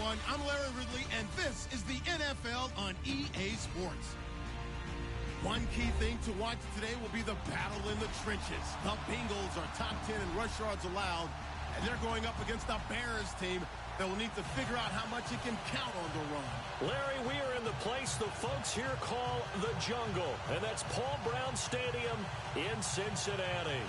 everyone. I'm Larry Ridley, and this is the NFL on EA Sports. One key thing to watch today will be the battle in the trenches. The Bengals are top 10 in rush yards allowed, and they're going up against the Bears team that will need to figure out how much it can count on the run. Larry, we are in the place the folks here call the jungle, and that's Paul Brown Stadium in Cincinnati.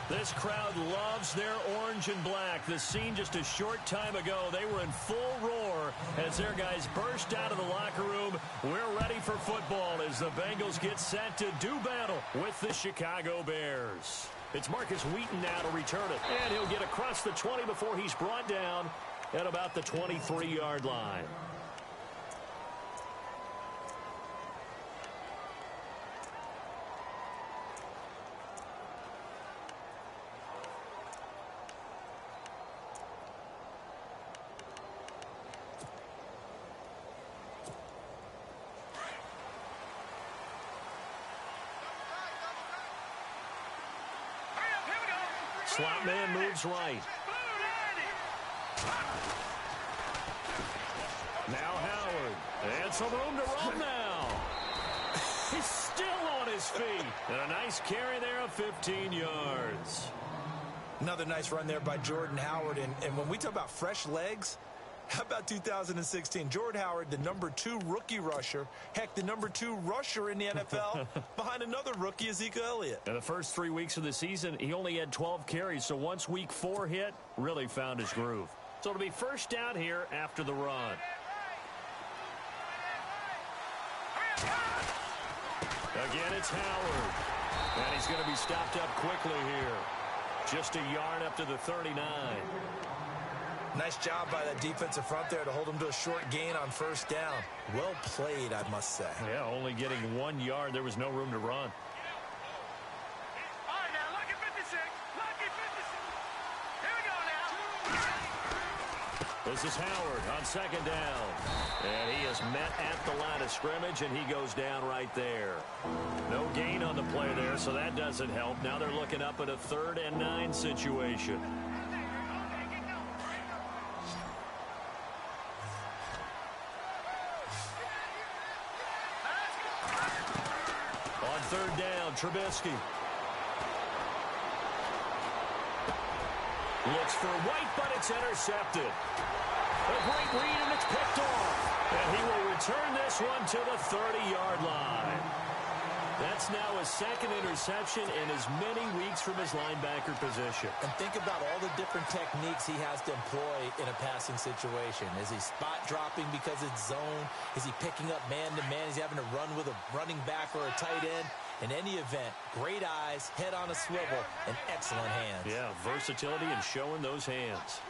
This crowd loves their orange and black. The scene just a short time ago, they were in full roar as their guys burst out of the locker room. We're ready for football as the Bengals get set to do battle with the Chicago Bears. It's Marcus Wheaton now to return it, and he'll get across the 20 before he's brought down at about the 23-yard line. Slot man moves right. Now Howard. And some room to run now. He's still on his feet. And a nice carry there of 15 yards. Another nice run there by Jordan Howard. And when we talk about fresh legs, how about 2016? Jordan Howard, the #2 rookie rusher. Heck, the #2 rusher in the NFL behind another rookie, Ezekiel Elliott. In the first 3 weeks of the season, he only had 12 carries. So once week 4 hit, really found his groove. So it'll be first down here after the run. Again, it's Howard. And he's going to be stopped up quickly here. Just a yard up to the 39. Nice job by that defensive front there to hold him to a short gain on first down. Well played, I must say. Yeah, only getting 1 yard. There was no room to run. All right, now, lucky 56. Lucky 56. Here we go now. This is Howard on second down. And he is met at the line of scrimmage, and he goes down right there. No gain on the play there, so that doesn't help. Now they're looking up at a 3rd and 9 situation. On 3rd down, Trubisky. Looks for White, but it's intercepted. A great read, and it's picked off. And he will return this one to the 30-yard line. That's now his 2nd interception in as many weeks from his linebacker position. And think about all the different techniques he has to employ in a passing situation. Is he spot dropping because it's zone? Is he picking up man-to-man? Is he having to run with a running back or a tight end? In any event, great eyes, head on a swivel, and excellent hands. Yeah, versatility and showing those hands.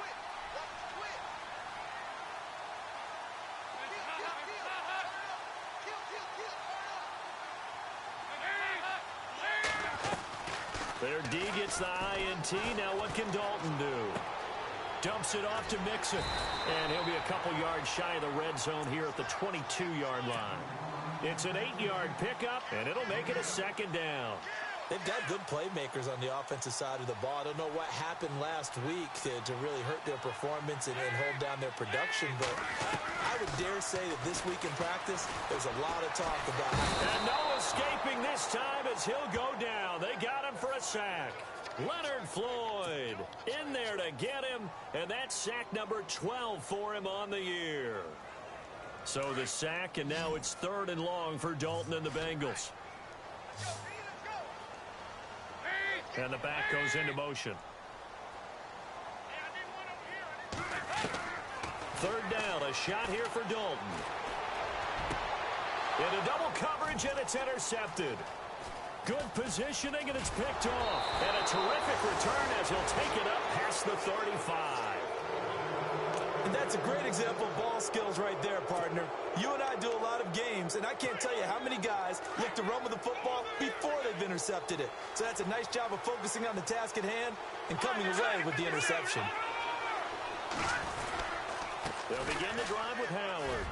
Their D gets the INT. Now what can Dalton do? Dumps it off to Mixon. And he'll be a couple yards shy of the red zone here at the 22-yard line. It's an 8-yard pickup, and it'll make it a 2nd down. They've got good playmakers on the offensive side of the ball. I don't know what happened last week to really hurt their performance and hold down their production, but I would dare say that this week in practice, there's a lot of talk about it. And no escaping this time as he'll go down. They got him for a sack. Leonard Floyd in there to get him, and that's sack number 12 for him on the year. So the sack, and now it's 3rd and long for Dalton and the Bengals. And the back goes into motion. 3rd down, a shot here for Dalton. Into double coverage, and it's intercepted. Good positioning, and it's picked off. And a terrific return as he'll take it up past the 35. And that's a great example of ball skills right there, partner. You and I do a lot of games, and I can't tell you how many guys look to run with the football before they've intercepted it. So that's a nice job of focusing on the task at hand and coming away with the interception. They'll begin the drive with Howard.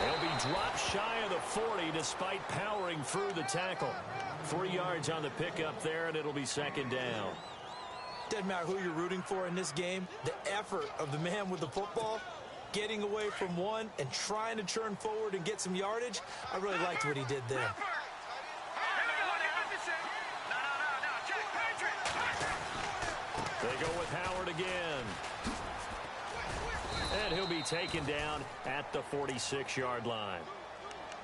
They'll be dropped shy of the 40 despite powering through the tackle. 3 yards on the pickup there, and it'll be 2nd down. Doesn't matter who you're rooting for in this game. The effort of the man with the football getting away from one and trying to churn forward and get some yardage. I really liked what he did there. They go with Howard again. And he'll be taken down at the 46-yard line.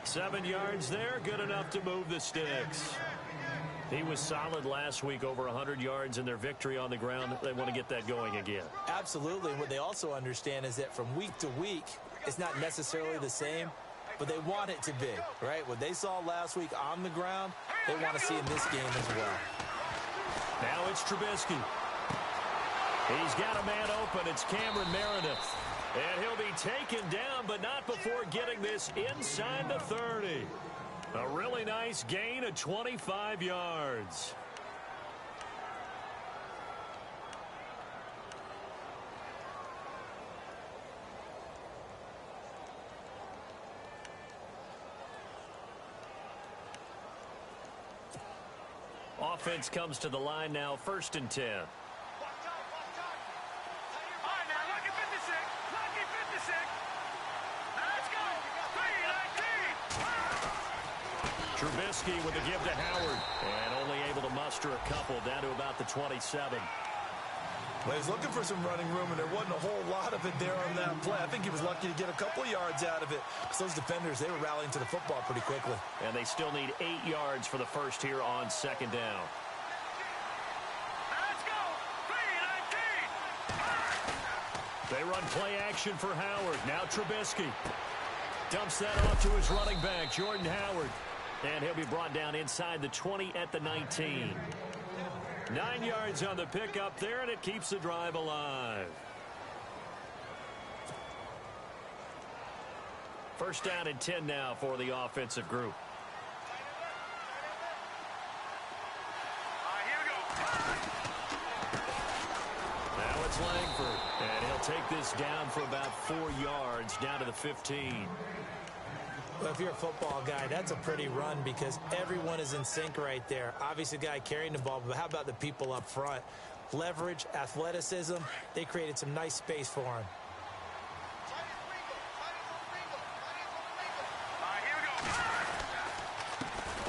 7 yards there, good enough to move the sticks. He was solid last week, over 100 yards in their victory on the ground. They want to get that going again. Absolutely. And what they also understand is that from week to week, it's not necessarily the same, but they want it to be, right? What they saw last week on the ground, they want to see in this game as well. Now it's Trubisky. He's got a man open. It's Cameron Meredith. And he'll be taken down, but not before getting this inside the 30. A really nice gain of 25 yards. Offense comes to the line now, 1st and 10. Trubisky with a give to Howard, and only able to muster a couple down to about the 27. Well, he's looking for some running room, and there wasn't a whole lot of it there on that play. I think he was lucky to get a couple of yards out of it, because those defenders, they were rallying to the football pretty quickly. And they still need 8 yards for the first here on 2nd down. Let's go! 3-19! They run play action for Howard. Now Trubisky dumps that off to his running back, Jordan Howard. And he'll be brought down inside the 20 at the 19. 9 yards on the pickup there, and it keeps the drive alive. 1st down and 10 now for the offensive group. Here we go. Now it's Langford, and he'll take this down for about 4 yards, down to the 15. Well, if you're a football guy, that's a pretty run because everyone is in sync right there. Obviously, the guy carrying the ball, but how about the people up front? Leverage, athleticism, they created some nice space for him. Here we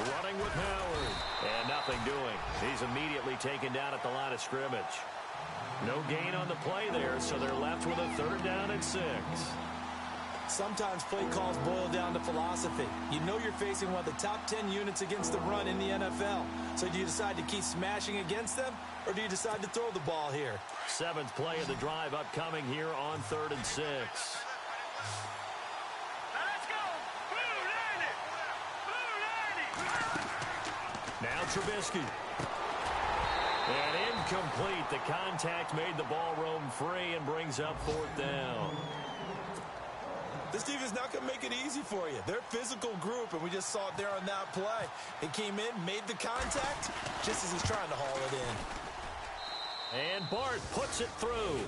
go. Running with Howard, and nothing doing. He's immediately taken down at the line of scrimmage. No gain on the play there, so they're left with a 3rd down and 6. Sometimes play calls boil down to philosophy. You know you're facing one of the top 10 units against the run in the NFL. So do you decide to keep smashing against them, or do you decide to throw the ball here? 7th play of the drive upcoming here on 3rd and 6. Let's go! Blue 90! Now Trubisky. And incomplete. The contact made the ball roam free and brings up 4th down. This team is not going to make it easy for you. They're a physical group, and we just saw it there on that play. He came in, made the contact, just as he's trying to haul it in. And Bart puts it through.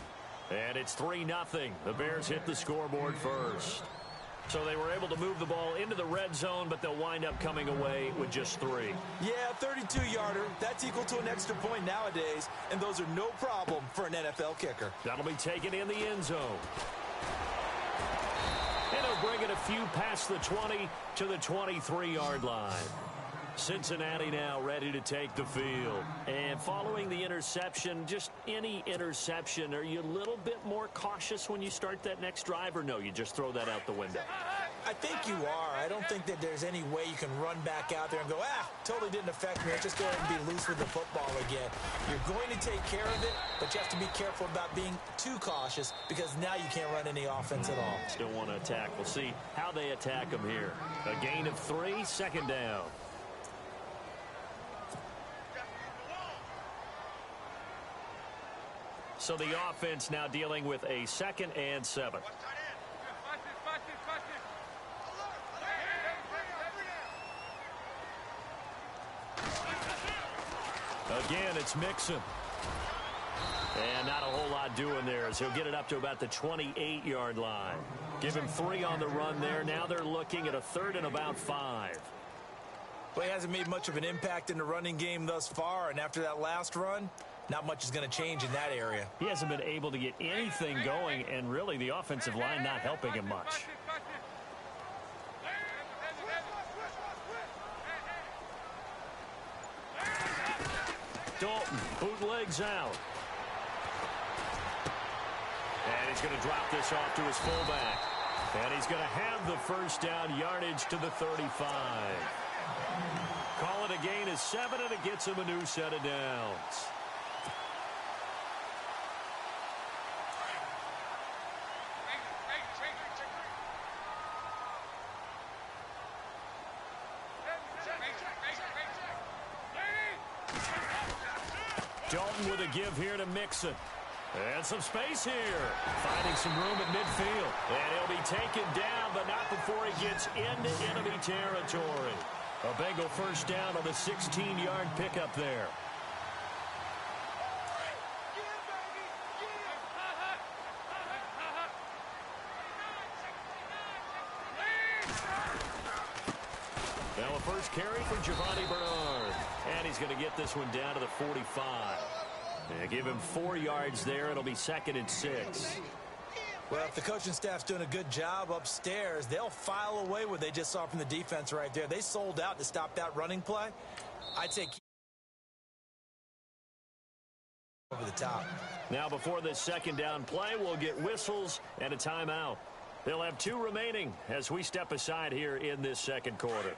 And it's 3-0. The Bears hit the scoreboard first. So they were able to move the ball into the red zone, but they'll wind up coming away with just 3. Yeah, 32-yarder. That's equal to an extra point nowadays, and those are no problem for an NFL kicker. That'll be taken in the end zone. And he'll bring it a few past the 20 to the 23-yard line. Cincinnati now ready to take the field. And following the interception, just any interception, are you a little bit more cautious when you start that next drive, or no, you just throw that out the window? I think you are. I don't think that there's any way you can run back out there and go, totally didn't affect me. Let's just go ahead and be loose with the football again. You're going to take care of it, but you have to be careful about being too cautious because now you can't run any offense at all. Still want to attack. We'll see how they attack them here. A gain of 3, 2nd down. So the offense now dealing with a 2nd and 7. Again, it's Mixon. And not a whole lot doing there as he'll get it up to about the 28-yard line. Give him 3 on the run there. Now they're looking at a 3rd and about 5. Well, he hasn't made much of an impact in the running game thus far, and after that last run, not much is going to change in that area. He hasn't been able to get anything going, and really the offensive line not helping him much. Dalton bootlegs out. And he's going to drop this off to his fullback. And he's going to have the first down yardage to the 35. Call it a gain of 7, and it gets him a new set of downs. Dalton with a give here to Mixon. And some space here. Finding some room at midfield. And he'll be taken down, but not before he gets into enemy territory. A Bengal first down on the 16-yard pickup there. Now a first carry for Giovanni Bernard. And he's going to get this one down to the 45. And give him 4 yards there. It'll be 2nd and 6. Well, if the coaching staff's doing a good job upstairs, they'll file away what they just saw from the defense right there. They sold out to stop that running play. I'd say over the top. Now before this second down play, we'll get whistles and a timeout. They'll have 2 remaining as we step aside here in this second quarter.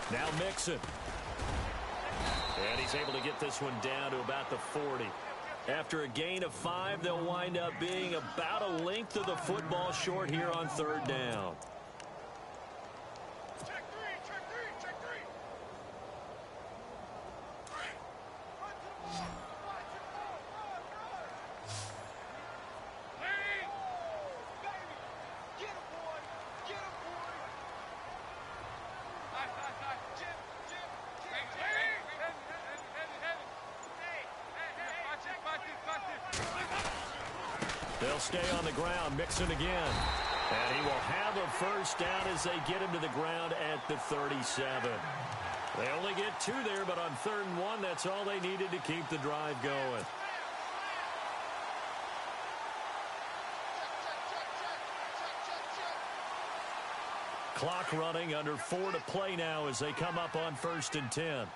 Now Mixon. And he's able to get this one down to about the 40. After a gain of 5, they'll wind up being about a length of the football short here on 3rd down. They'll stay on the ground. Mixon again. And he will have a first down as they get him to the ground at the 37. They only get 2 there, but on 3rd and 1, that's all they needed to keep the drive going. Clock running, under 4 to play now as they come up on 1st and 10.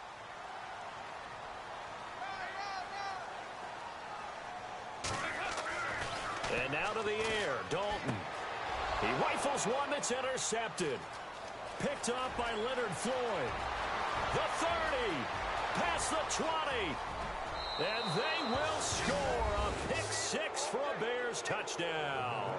And now to the air, Dalton. He rifles one that's intercepted. Picked off by Leonard Floyd. The 30, past the 20. And they will score a pick 6 for a Bears touchdown.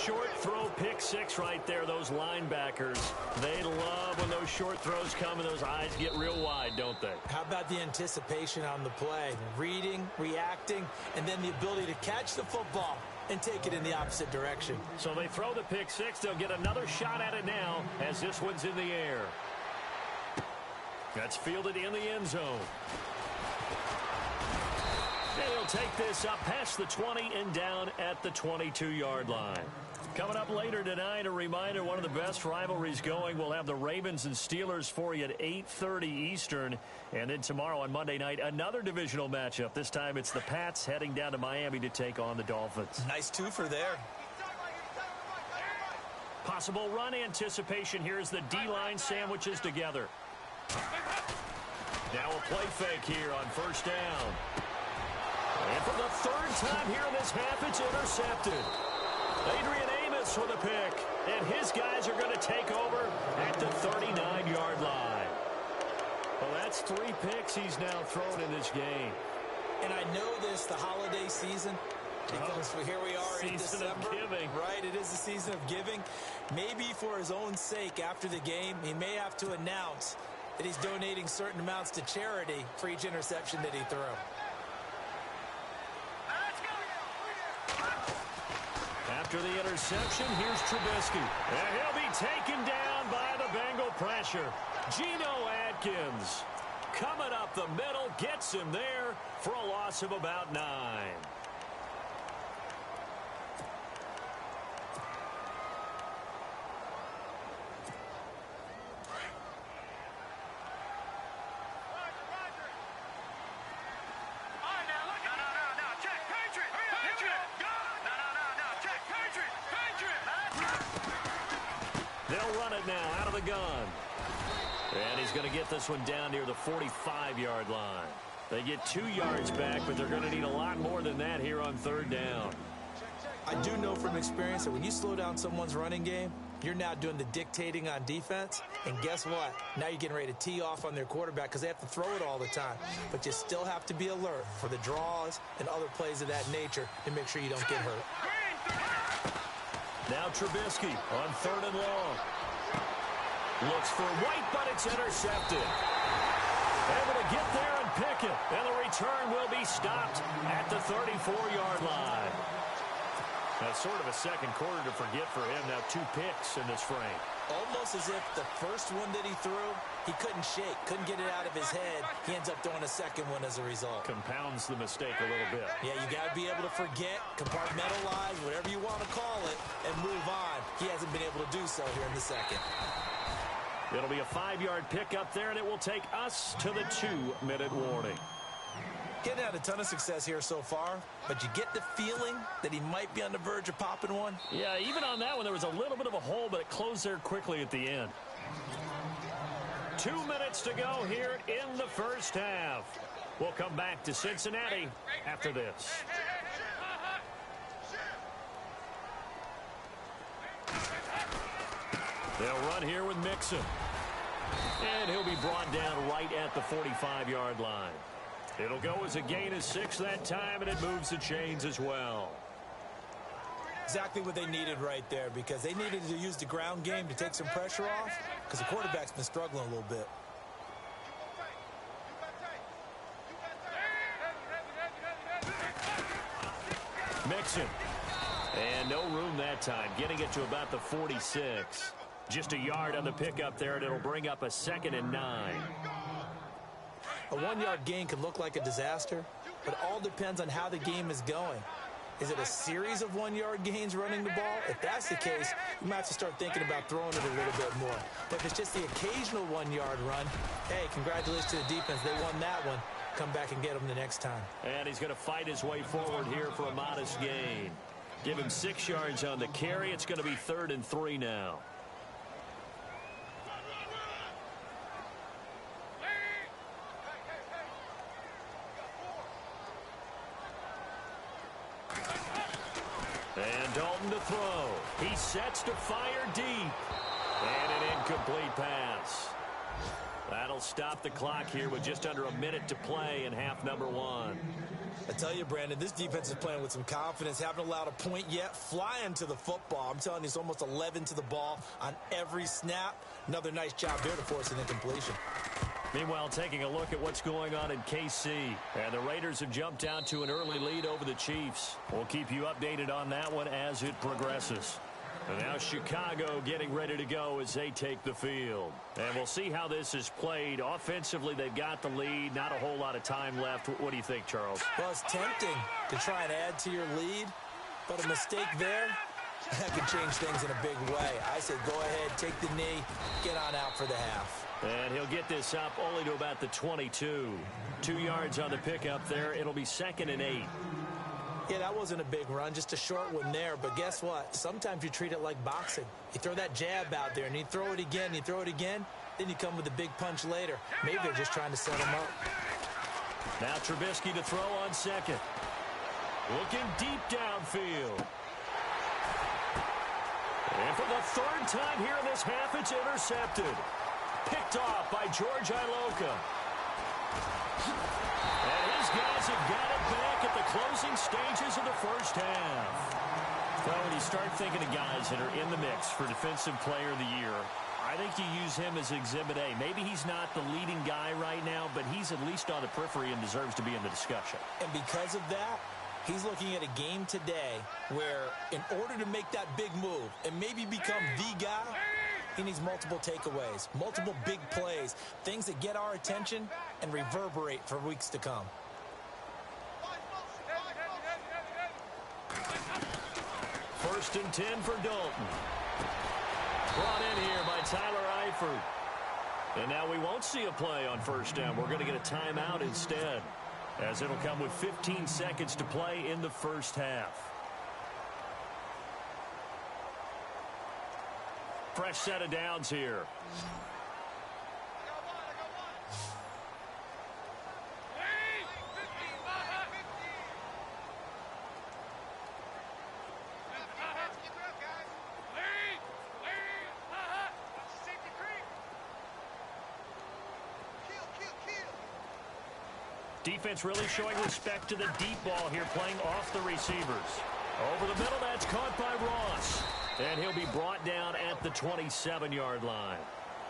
Short throw pick 6 right there. Those linebackers, they love when those short throws come and those eyes get real wide, don't they? How about the anticipation on the play? Reading, reacting, and then the ability to catch the football and take it in the opposite direction. So they throw the pick 6. They'll get another shot at it now as this one's in the air. That's fielded in the end zone. They'll take this up past the 20 and down at the 22-yard line. Coming up later tonight, a reminder, one of the best rivalries going. We'll have the Ravens and Steelers for you at 8:30 Eastern. And then tomorrow on Monday night, another divisional matchup. This time it's the Pats heading down to Miami to take on the Dolphins. Nice twofer there. Possible run anticipation here as the D-line sandwiches together. Now a play fake here on 1st down. And for the 3rd time here in this half, it's intercepted. Adrian Amos with a pick, and his guys are going to take over at the 39-yard line. Well, that's 3 picks he's now thrown in this game. And I know this, the holiday season, because here we are in December. Season of giving. Right, it is the season of giving. Maybe for his own sake after the game, he may have to announce that he's donating certain amounts to charity for each interception that he threw. After the interception, here's Trubisky. And he'll be taken down by the Bengal pressure. Geno Atkins coming up the middle, gets him there for a loss of about 9. They'll run it now out of the gun. And he's going to get this one down near the 45-yard line. They get 2 yards back, but they're going to need a lot more than that here on 3rd down. I do know from experience that when you slow down someone's running game, you're now doing the dictating on defense. And guess what? Now you're getting ready to tee off on their quarterback because they have to throw it all the time. But you still have to be alert for the draws and other plays of that nature to make sure you don't get hurt. Now Trubisky on 3rd and long. Looks for White, but it's intercepted. Able to get there and pick it. And the return will be stopped at the 34-yard line. That's sort of a second quarter to forget for him. Now 2 picks in this frame. Almost as if the first one that he threw, he couldn't shake, couldn't get it out of his head. He ends up throwing a second one as a result. Compounds the mistake a little bit. Yeah, you got to be able to forget, compartmentalize, whatever you want to call it, and move on. He hasn't been able to do so here in the second. It'll be a 5-yard pickup there, and it will take us to the 2-minute warning. Getting had a ton of success here so far, but you get the feeling that he might be on the verge of popping one. Yeah, even on that one, there was a little bit of a hole, but it closed there quickly at the end. 2 minutes to go here in the first half. We'll come back to Cincinnati after this. They'll run here with Mixon. And he'll be brought down right at the 45-yard line. It'll go as a gain of 6 that time, and it moves the chains as well. Exactly what they needed right there, because they needed to use the ground game to take some pressure off, because the quarterback's been struggling a little bit. Mixon. And no room that time, getting it to about the 46. Just a yard on the pickup there, and it'll bring up a 2nd and 9. A 1-yard gain could look like a disaster, but it all depends on how the game is going. Is it a series of 1-yard gains running the ball? If that's the case, you might have to start thinking about throwing it a little bit more. But if it's just the occasional 1-yard run, hey, congratulations to the defense. They won that one. Come back and get them the next time. And he's going to fight his way forward here for a modest gain. Give him 6 yards on the carry. It's going to be 3rd and 3 now. And Dalton to throw. He sets to fire deep. And an incomplete pass. That'll stop the clock here with just under a minute to play in half number 1. I tell you, Brandon, this defense is playing with some confidence. Haven't allowed a point yet. Flying to the football. I'm telling you, it's almost 11 to the ball on every snap. Another nice job there to force an incompletion. Meanwhile, taking a look at what's going on in KC. And the Raiders have jumped out to an early lead over the Chiefs. We'll keep you updated on that one as it progresses. And now Chicago getting ready to go as they take the field. And we'll see how this is played. Offensively, they've got the lead. Not a whole lot of time left. What do you think, Charles? Well, it's tempting to try and add to your lead, but a mistake there, that could change things in a big way. I say go ahead, take the knee, get on out for the half. And he'll get this up only to about the 22. 2 yards on the pickup there. It'll be 2nd and 8. Yeah, that wasn't a big run, just a short one there. But guess what? Sometimes you treat it like boxing. You throw that jab out there, and you throw it again, you throw it again, then you come with a big punch later. Maybe they're just trying to set him up. Now Trubisky to throw on 2nd. Looking deep downfield. And for the 3rd time here in this half, it's intercepted. Picked off by George Iloka. And his guys have got it back at the closing stages of the first half. Well, when you start thinking of guys that are in the mix for Defensive Player of the Year, I think you use him as Exhibit A. Maybe he's not the leading guy right now, but he's at least on the periphery and deserves to be in the discussion. And because of that, he's looking at a game today where in order to make that big move and maybe become the guy, he needs multiple takeaways, multiple big plays, things that get our attention and reverberate for weeks to come. First and 10 for Dalton. Brought in here by Tyler Eifert. And now we won't see a play on first down. We're going to get a timeout instead, as it'll come with 15 seconds to play in the first half. Fresh set of downs here. Defense really showing respect to the deep ball here, playing off the receivers. Over the middle, that's caught by Ross. And he'll be brought down at the 27-yard line.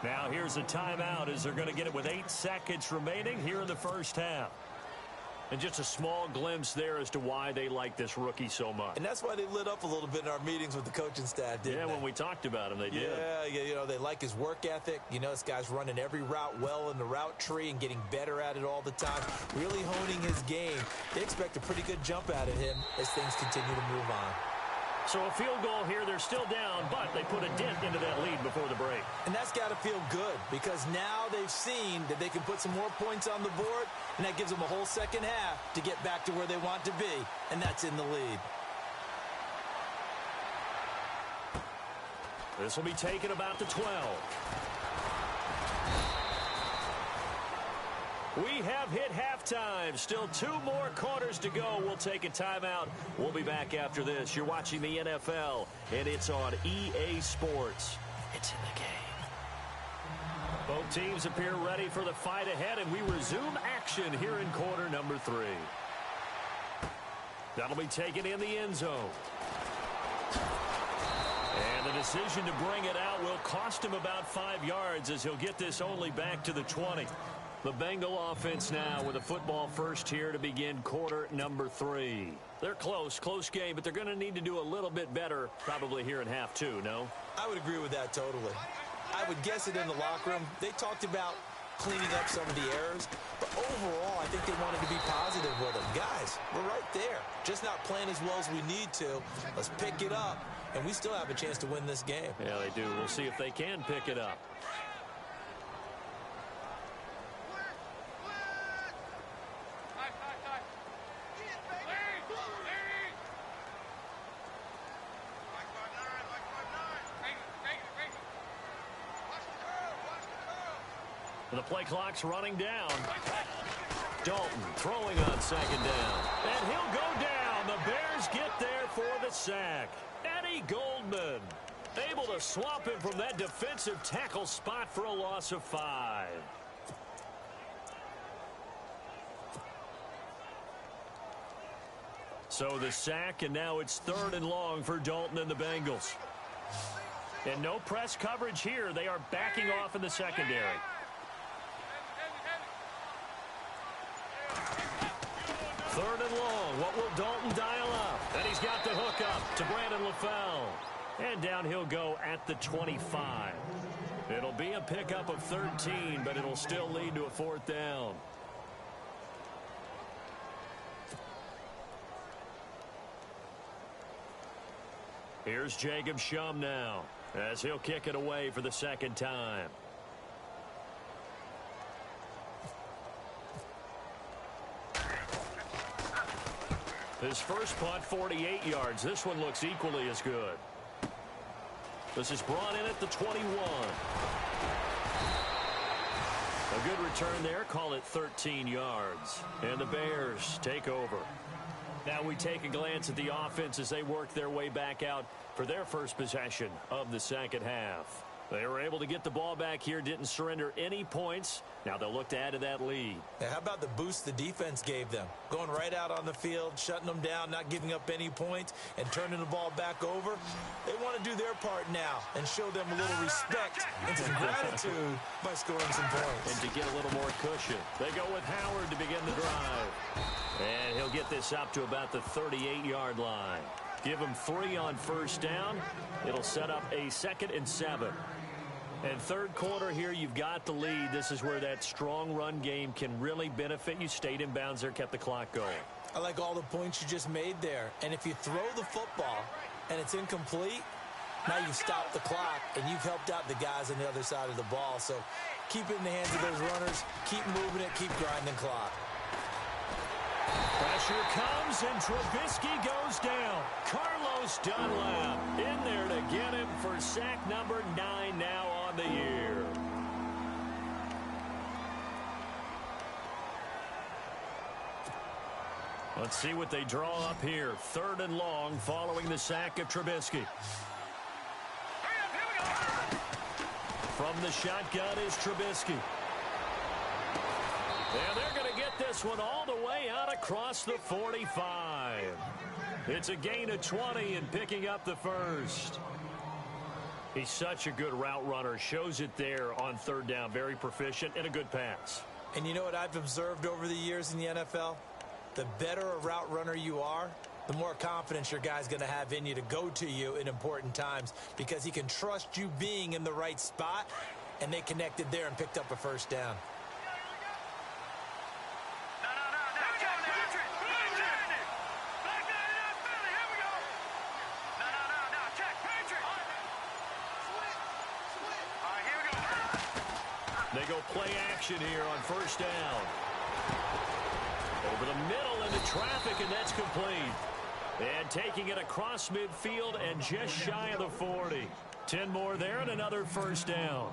Now here's a timeout as they're going to get it with 8 seconds remaining here in the first half. And just a small glimpse there as to why they like this rookie so much. And that's why they lit up a little bit in our meetings with the coaching staff, didn't they? Yeah, when we talked about him, they did. Yeah, you know, they like his work ethic. You know, this guy's running every route well in the route tree and getting better at it all the time, really honing his game. They expect a pretty good jump out of him as things continue to move on. So a field goal here, they're still down, but they put a dent into that lead before the break. And that's got to feel good because now they've seen that they can put some more points on the board, and that gives them a whole second half to get back to where they want to be, and that's in the lead. This will be taken about the 12. We have hit halftime. Still 2 more quarters to go. We'll take a timeout. We'll be back after this. You're watching the NFL, and it's on EA Sports. It's in the game. Both teams appear ready for the fight ahead, and we resume action here in quarter number 3. That'll be taken in the end zone. And the decision to bring it out will cost him about 5 yards as he'll get this only back to the 20. The Bengal offense now with a football first here to begin quarter number 3. They're close game, but they're going to need to do a little bit better probably here in half 2, no? I would agree with that totally. I would guess it in the locker room. They talked about cleaning up some of the errors, but overall I think they wanted to be positive with them. Guys, we're right there. Just not playing as well as we need to. Let's pick it up, and we still have a chance to win this game. Yeah, they do. We'll see if they can pick it up. The play clock's running down. Dalton throwing on second down. And he'll go down. The Bears get there for the sack. Eddie Goldman able to swap him from that defensive tackle spot for a loss of 5. So the sack, and now it's 3rd and long for Dalton and the Bengals. And no press coverage here. They are backing off in the secondary. 3rd and long. What will Dalton dial up? And he's got the hook up to Brandon LaFell. And down he'll go at the 25. It'll be a pickup of 13, but it'll still lead to a 4th down. Here's Jacob Shum now, as he'll kick it away for the 2nd time. His first punt, 48 yards. This one looks equally as good. This is brought in at the 21. A good return there. Call it 13 yards. And the Bears take over. Now we take a glance at the offense as they work their way back out for their first possession of the second half. They were able to get the ball back here, didn't surrender any points. Now they'll look to add to that lead. Yeah, how about the boost the defense gave them? Going right out on the field, shutting them down, not giving up any points, and turning the ball back over. They want to do their part now and show them a little respect and some gratitude by scoring some points. And to get a little more cushion, they go with Howard to begin the drive. And he'll get this up to about the 38-yard line. Give him 3 on first down. It'll set up a 2nd and 7. And third quarter here, you've got the lead. This is where that strong run game can really benefit you. Stayed in bounds there, kept the clock going. I like all the points you just made there. And if you throw the football and it's incomplete, now you've stopped the clock and you've helped out the guys on the other side of the ball. So keep it in the hands of those runners. Keep moving it. Keep grinding clock. Pressure comes, and Trubisky goes down. Carlos Dunlap in there to get him for sack number 9 now on the year. Let's see what they draw up here. 3rd and long following the sack of Trubisky. From the shotgun is Trubisky. And they're going to get this one all the way out across the 45. It's a gain of 20 and picking up the first. He's such a good route runner. Shows it there on 3rd down. Very proficient and a good pass. And you know what I've observed over the years in the NFL? The better a route runner you are, the more confidence your guy's going to have in you to go to you in important times because he can trust you being in the right spot, and they connected there and picked up a first down. They go play action here on first down. Over the middle into traffic, and that's complete. And taking it across midfield and just shy of the 40. 10 more there and another first down.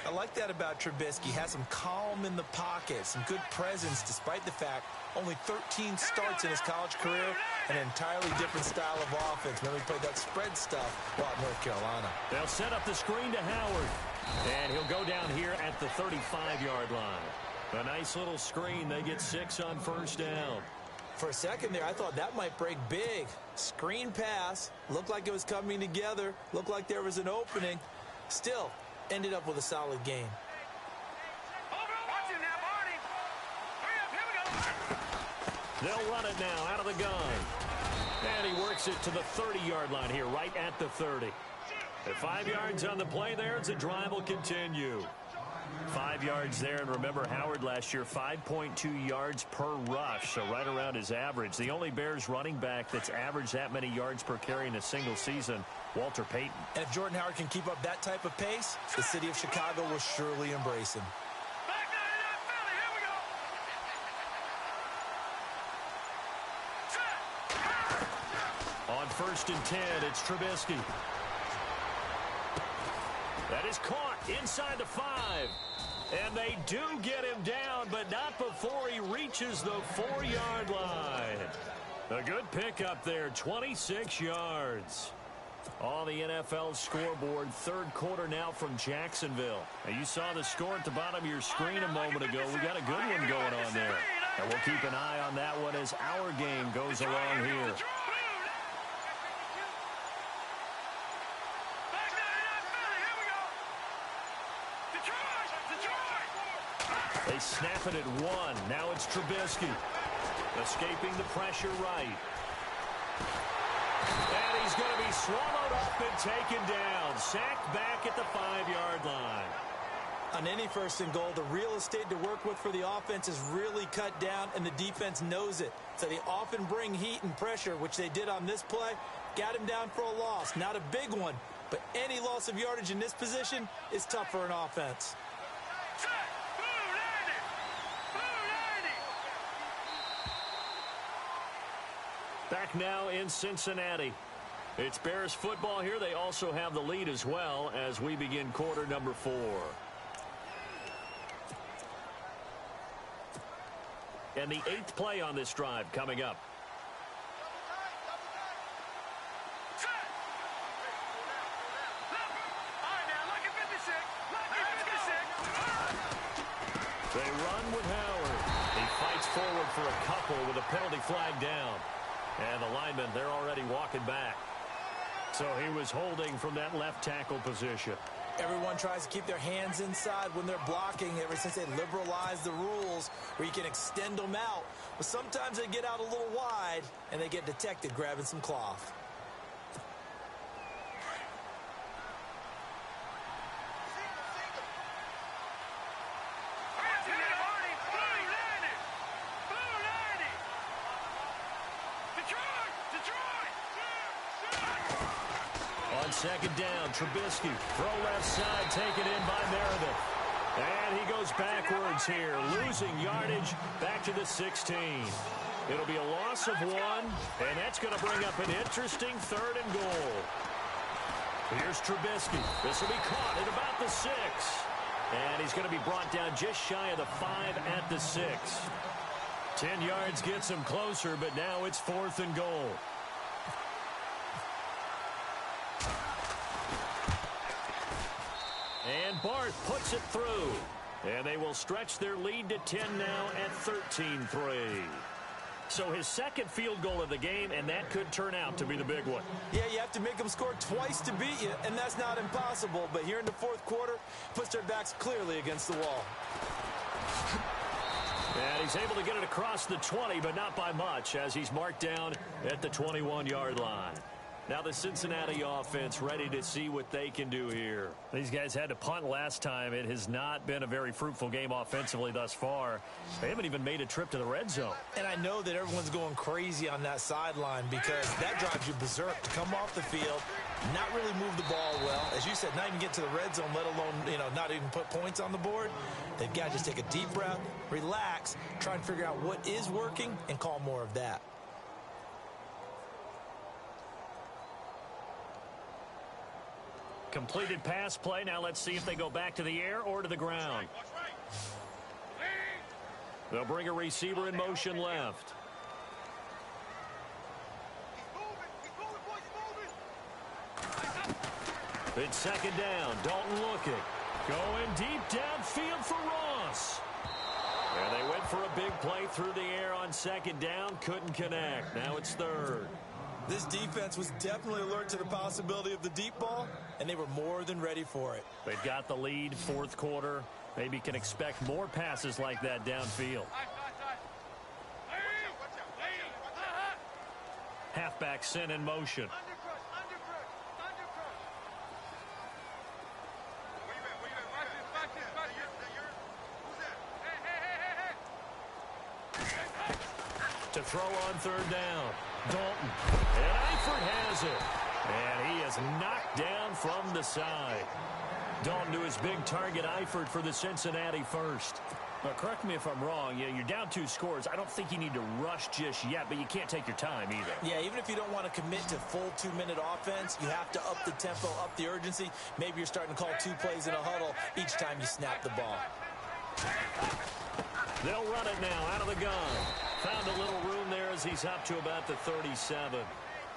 I like that about Trubisky. Has some calm in the pocket, some good presence despite the fact only 13 starts in his college career, an entirely different style of offense. Remember, he played that spread stuff while at North Carolina. They'll set up the screen to Howard. And he'll go down here at the 35-yard line. A nice little screen. They get 6 on first down. For a second there, I thought that might break big. Screen pass. Looked like it was coming together. Looked like there was an opening. Still, ended up with a solid gain. They'll run it now out of the gun. And he works it to the 30-yard line here, right at the 30. At 5 yards on the play there, the drive will continue. 5 yards there, and remember Howard last year, 5.2 yards per rush, so right around his average. The only Bears running back that's averaged that many yards per carry in a single season, Walter Payton. And if Jordan Howard can keep up that type of pace, the city of Chicago will surely embrace him. On 1st and 10, it's Trubisky. That is caught inside the 5. And they do get him down, but not before he reaches the 4-yard line. A good pickup there, 26 yards. On the NFL scoreboard, 3rd quarter now from Jacksonville. Now, you saw the score at the bottom of your screen a moment ago. We got a good one going on there. And we'll keep an eye on that one as our game goes along here. They snap it at 1. Now it's Trubisky. Escaping the pressure right. And he's going to be swallowed up and taken down. Sacked back at the 5-yard line. On any 1st and goal, the real estate to work with for the offense is really cut down, and the defense knows it. So they often bring heat and pressure, which they did on this play. Got him down for a loss. Not a big one, but any loss of yardage in this position is tough for an offense. Back now in Cincinnati. It's Bears football here. They also have the lead as well as we begin quarter number 4. And the 8th play on this drive coming up. All right, now look at run with Howard. He fights forward for a couple with a penalty flag down. And the linemen, they're already walking back. So he was holding from that left tackle position. Everyone tries to keep their hands inside when they're blocking ever since they liberalized the rules where you can extend them out. But sometimes they get out a little wide and they get detected grabbing some cloth. On second down, Trubisky, throw left side, taken in by Meredith. And he goes backwards here, losing yardage back to the 16. It'll be a loss of 1, and that's going to bring up an interesting 3rd and goal. Here's Trubisky. This will be caught at about the 6. And he's going to be brought down just shy of the 5 at the 6. 10 yards gets him closer, but now it's 4th and goal. And Barth puts it through. And they will stretch their lead to 10 now at 13-3. So his second field goal of the game, and that could turn out to be the big one. Yeah, you have to make them score twice to beat you, and that's not impossible. But here in the 4th quarter, puts their backs clearly against the wall. And he's able to get it across the 20, but not by much, as he's marked down at the 21-yard line. Now the Cincinnati offense ready to see what they can do here. These guys had to punt last time. It has not been a very fruitful game offensively thus far. They haven't even made a trip to the red zone. And I know that everyone's going crazy on that sideline because that drives you berserk to come off the field, not really move the ball well. As you said, not even get to the red zone, let alone, not even put points on the board. They've got to just take a deep breath, relax, try and figure out what is working, and call more of that. Completed pass play. Now let's see if they go back to the air or to the ground. They'll bring a receiver in motion left. It's second down. Dalton looking. Going deep downfield for Ross. And they went for a big play through the air on second down. Couldn't connect. Now it's 3rd. This defense was definitely alert to the possibility of the deep ball, and they were more than ready for it. They've got the lead, 4th quarter. Maybe can expect more passes like that downfield. Halfback sent in motion. To throw on 3rd down. Dalton. And Eifert has it. And he is knocked down from the side. Dalton to his big target, Eifert, for the Cincinnati first. Now, correct me if I'm wrong. You're down 2 scores. I don't think you need to rush just yet, but you can't take your time either. Yeah, even if you don't want to commit to full 2-minute offense, you have to up the tempo, up the urgency. Maybe you're starting to call 2 plays in a huddle each time you snap the ball. They'll run it now out of the gun. Found a little room there as he's up to about the 37.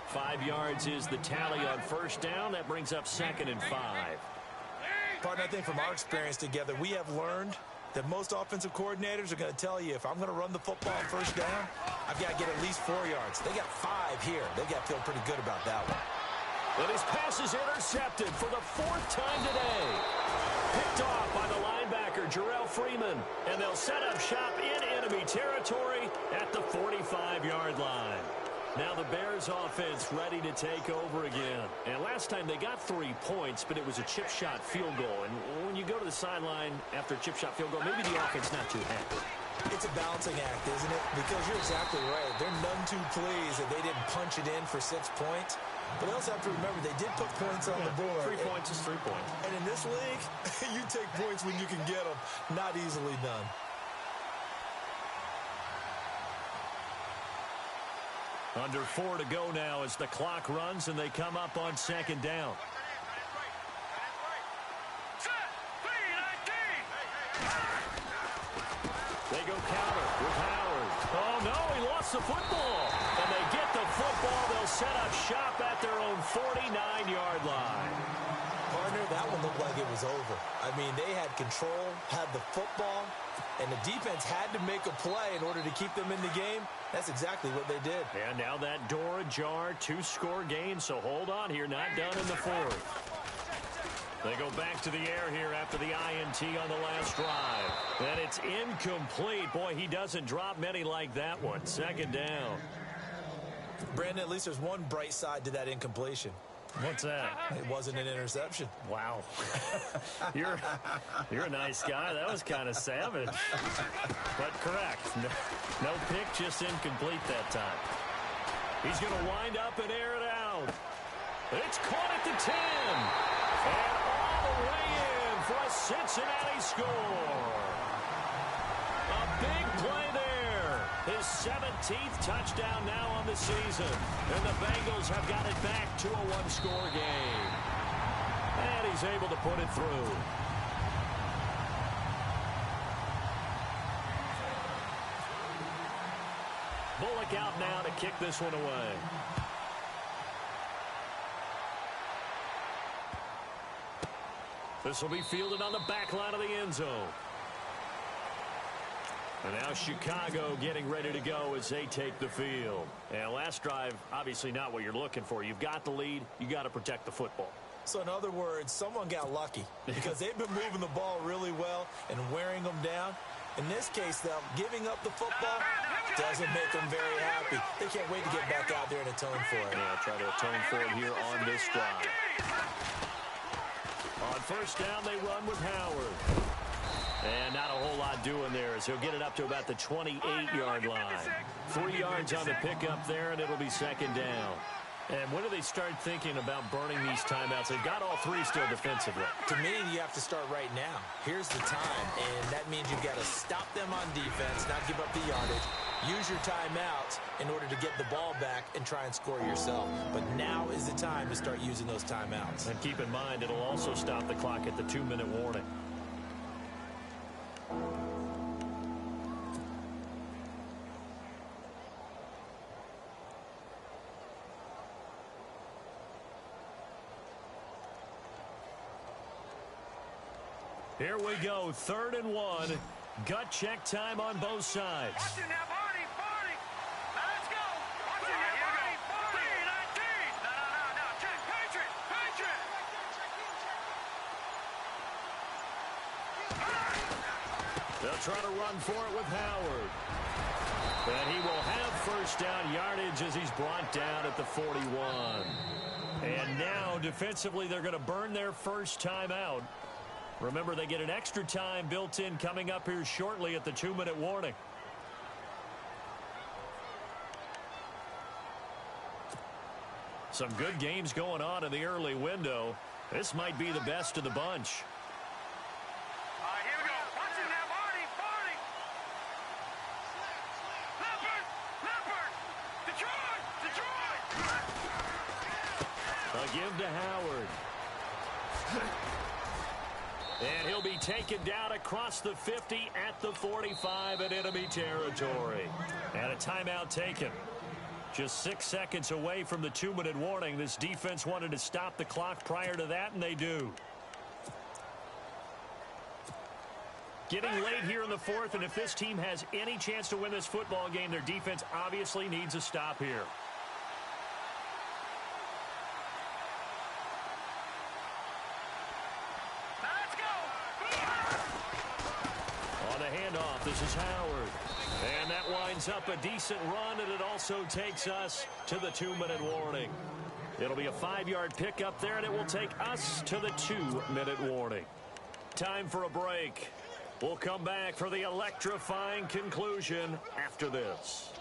5 yards is the tally on 1st down. That brings up 2nd and 5. Partner, I think from our experience together, we have learned that most offensive coordinators are going to tell you, if I'm going to run the football on 1st down, I've got to get at least 4 yards. They got 5 here. They got to feel pretty good about that one. And his pass is intercepted for the 4th time today. Picked off by the linebacker, Jarrell Freeman. And they'll set up shop in enemy territory at the 45-yard line. Now the Bears offense ready to take over again. And last time they got 3 points, but it was a chip shot field goal. And when you go to the sideline after a chip shot field goal, maybe the offense not too happy. It's a balancing act, isn't it? Because you're exactly right. They're none too pleased that they didn't punch it in for 6 points. But they also have to remember they did put points on the board. 3 points is 3 points. And in this league, you take points when you can get them. Not easily done. Under 4 to go now as the clock runs and they come up on 2nd down. They go counter with Howard. Oh, no, he lost the football. And they get the football. They'll set up shop at their own 49-yard line. Partner, that one looked like it was over. I mean, they had control, had the football, and the defense had to make a play in order to keep them in the game. That's exactly what they did. And now that door ajar, 2-score game, so hold on here, not done in the fourth. They go back to the air here after the INT on the last drive. And it's incomplete. Boy, he doesn't drop many like that one. Second down. Brandon, at least there's one bright side to that incompletion. What's that? It wasn't an interception. Wow. You're a nice guy. That was kind of savage. But correct. No pick, just incomplete that time. He's going to wind up and air it out. It's caught at the 10. And all the way in for a Cincinnati score. A big play there. His 17th touchdown now on the season. And the Bengals have got it back to a one-score game. And he's able to put it through. Bullock out now to kick this one away. This will be fielded on the back line of the end zone. And now Chicago getting ready to go as they take the field. And last drive, obviously not what you're looking for. You've got the lead. You got to protect the football. So in other words, someone got lucky because they've been moving the ball really well and wearing them down. In this case, though, giving up the football doesn't make them very happy. They can't wait to get back out there and atone for it. Yeah, try to atone for it here on this drive. On first down, they run with Howard. And not a whole lot doing there as he'll get it up to about the 28-yard line. 3 yards on the pickup there, and it'll be second down. And when do they start thinking about burning these timeouts? They've got all three still defensively. To me, you have to start right now. Here's the time, and that means you've got to stop them on defense, not give up the yardage. Use your timeouts in order to get the ball back and try and score yourself. But now is the time to start using those timeouts. And keep in mind, it'll also stop the clock at the 2-minute warning. Here we go, 3rd and 1. Gut check time on both sides. Watch it now, Barney, Barney. Now let's go. Watch it now, Barney, Barney. 19. No. Check, Patriot. They'll try to run for it with Howard. And he will have first down yardage as he's brought down at the 41. And now, defensively, they're going to burn their first timeout. Remember, they get an extra time built in coming up here shortly at the 2-minute warning. Some good games going on in the early window. This might be the best of the bunch. All right, here we go. Watch it now, Barney. Leopard. Detroit. A give to Howard. And he'll be taken down across the 50 at the 45 in enemy territory. And a timeout taken. Just 6 seconds away from the 2-minute warning. This defense wanted to stop the clock prior to that, and they do. Getting late here in the fourth, and if this team has any chance to win this football game, their defense obviously needs a stop here. Handoff. This is Howard. And that winds up a decent run, and it also takes us to the 2-minute warning. It'll be a 5-yard pickup there, and it will take us to the 2-minute warning. Time for a break. We'll come back for the electrifying conclusion after this.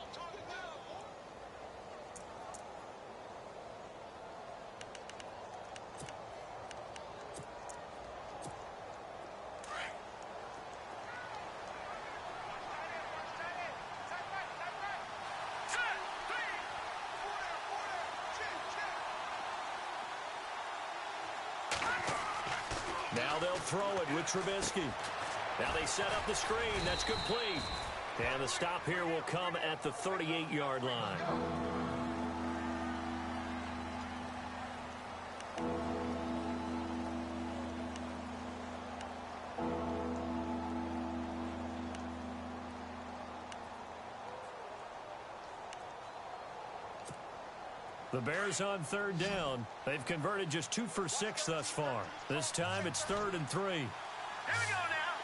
Now they'll throw it with Trubisky. Now they set up the screen. That's complete. And the stop here will come at the 38-yard line. The Bears on third down. They've converted just 2 for 6 thus far. This time it's 3rd and 3. Here we go now.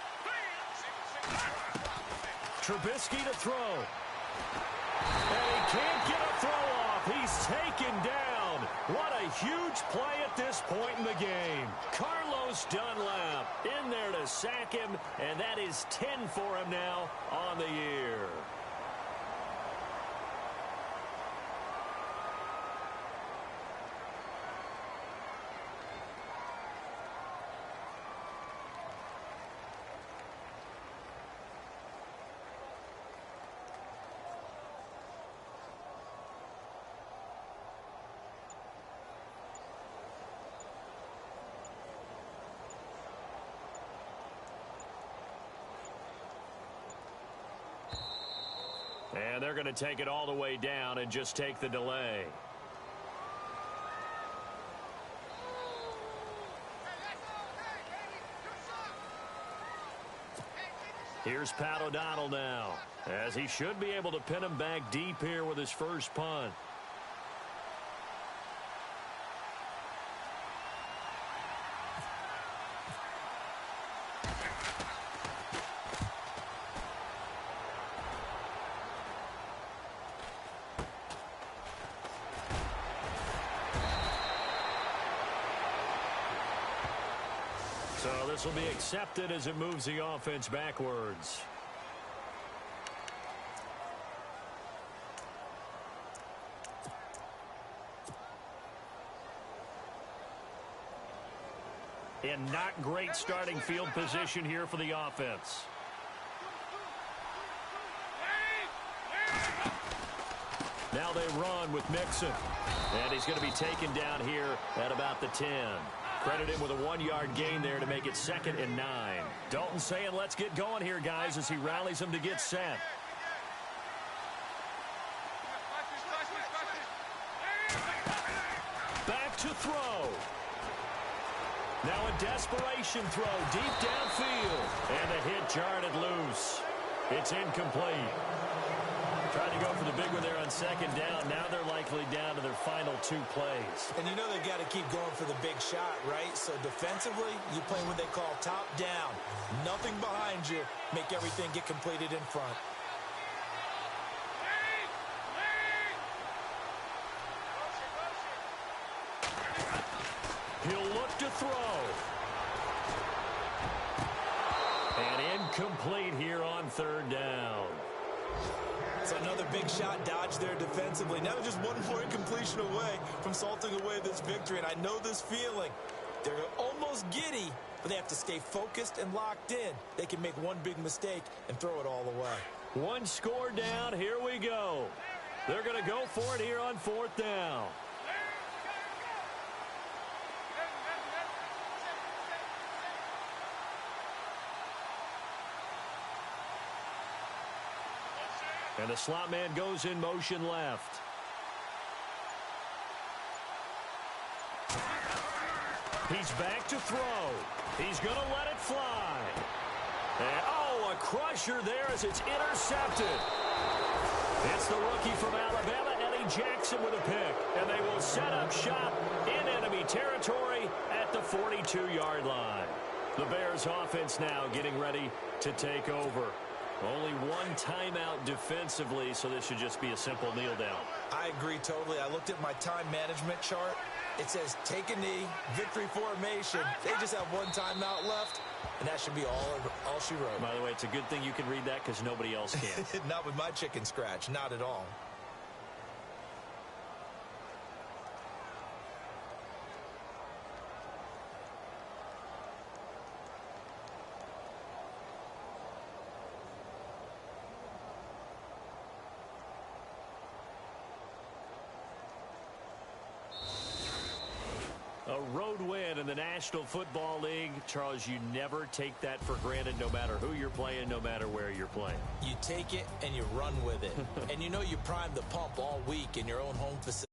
3. Trubisky to throw. And he can't get a throw off. He's taken down. What a huge play at this point in the game. Carlos Dunlap in there to sack him, and that is 10 for him now on the year. And they're going to take it all the way down and just take the delay. Here's Pat O'Donnell now, as he should be able to pin him back deep here with his first punt. So this will be accepted as it moves the offense backwards. In not great starting field position here for the offense. Now they run with Mixon. And he's going to be taken down here at about the 10. Credit him with a 1-yard gain there to make it 2nd and 9. Dalton saying, let's get going here, guys, as he rallies them to get set. Back to throw. Now a desperation throw deep downfield. And the hit jarred loose. It's incomplete. Trying to go for the big one there on 2nd down. Now they're likely down to their final 2 plays. And you know they've got to keep going for the big shot, right? So defensively, you play what they call top down. Nothing behind you. Make everything get completed in front. He'll look to throw. And incomplete here on 3rd down. It's another big shot dodge there defensively. Now just one more incompletion away from salting away this victory. And I know this feeling. They're almost giddy, but they have to stay focused and locked in. They can make one big mistake and throw it all away. 1 score down. Here we go. They're going to go for it here on 4th down. And the slot man goes in motion left. He's back to throw. He's going to let it fly. And, oh, a crusher there as it's intercepted. It's the rookie from Alabama, Eddie Jackson, with a pick. And they will set up shop in enemy territory at the 42-yard line. The Bears offense now getting ready to take over. Only 1 timeout defensively, so this should just be a simple kneel down. I agree totally. I looked at my time management chart. It says take a knee, victory formation. They just have 1 timeout left, and that should be all she wrote. By the way, it's a good thing you can read that because nobody else can. Not with my chicken scratch. Not at all. A road win in the National Football League. Charles, you never take that for granted no matter who you're playing, no matter where you're playing. You take it and you run with it. And you know you prime the pump all week in your own home facility.